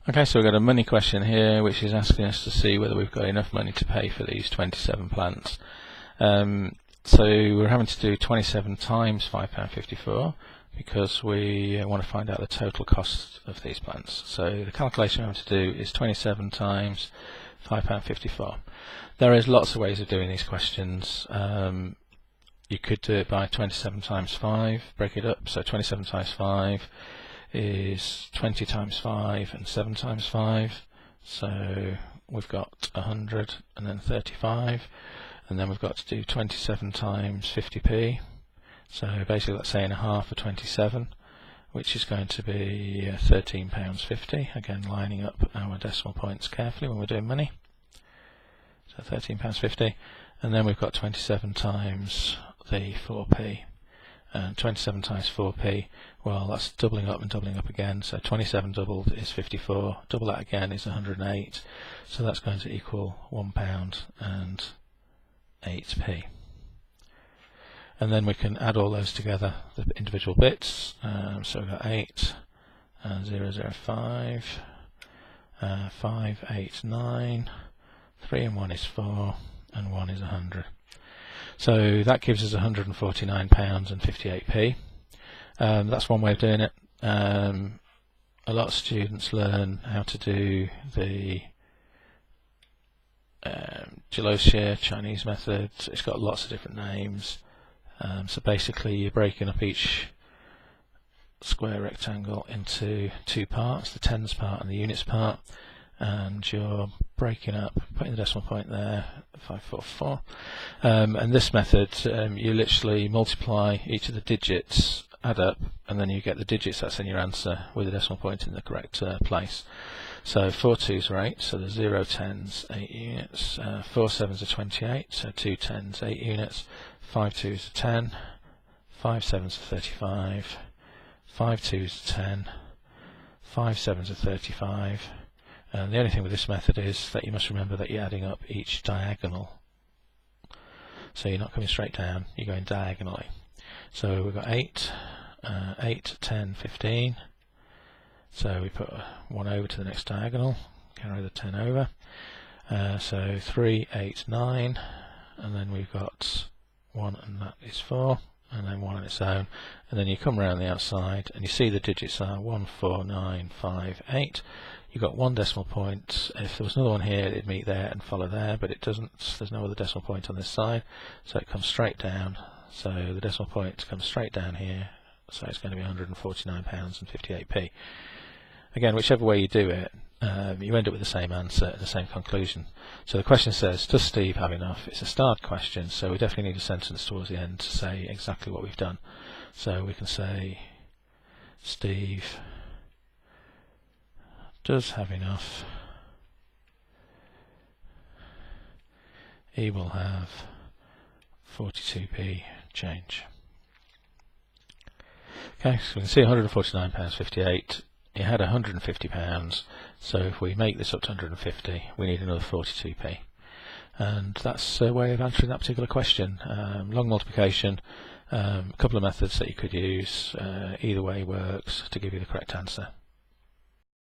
Okay, so we've got a money question here which is asking us to see whether we've got enough money to pay for these 27 plants. So we're having to do 27 times £5.54 because we want to find out the total cost of these plants. So the calculation we're having to do is 27 times £5.54. There is lots of ways of doing these questions. You could do it by 27 times 5, break it up, so 27 times 5 is 20 times 5 and 7 times 5, so we've got 100 and then 35, and then we've got to do 27 times 50p, so basically that's saying a half of 27, which is going to be £13.50, again lining up our decimal points carefully when we're doing money, so £13.50, and then we've got 27 times the 4p. And 27 times 4p, well, that's doubling up and doubling up again, so 27 doubled is 54, double that again is 108, so that's going to equal £1 and 8p. And then we can add all those together, the individual bits, so we've got 8, 0, 0, 5, 5, 8, 9, 3 and 1 is 4, and 1 is 100. So that gives us £149.58p. That's one way of doing it. A lot of students learn how to do the Gelosier Chinese method. It's got lots of different names. So basically you're breaking up each square rectangle into two parts, the tens part and the units part, and you're breaking up, putting the decimal point there, 544. And this method, you literally multiply each of the digits, add up, and then you get the digits that's in your answer with the decimal point in the correct place. So 4 2s are 8, so the 0 10s 8 units, 4 7s are 28, so 2 10s 8 units, 5 2s are 10, 5 7s are 35, 5 2s are 10, 5 7s are 35. And the only thing with this method is that you must remember that you're adding up each diagonal. So you're not coming straight down, you're going diagonally. So we've got 8, 8, 10, 15. So we put 1 over to the next diagonal, carry the 10 over. So 3, 8, 9, and then we've got 1 and that is 4, and then 1 on its own. And then you come around the outside and you see the digits are 1, 4, 9, 5, 8. You've got one decimal point. If there was another one here, it'd meet there and follow there, but it doesn't. There's no other decimal point on this side, so it comes straight down. So the decimal point comes straight down here, so it's going to be £149.58p. Again, whichever way you do it, you end up with the same answer and the same conclusion. So the question says, does Steve have enough? It's a start question, so we definitely need a sentence towards the end to say exactly what we've done. So we can say, Steve does have enough. He will have 42p change. Okay, so we can see £149.58. He had £150, so if we make this up to 150, we need another 42p. And that's a way of answering that particular question. Long multiplication, a couple of methods that you could use. Either way works to give you the correct answer.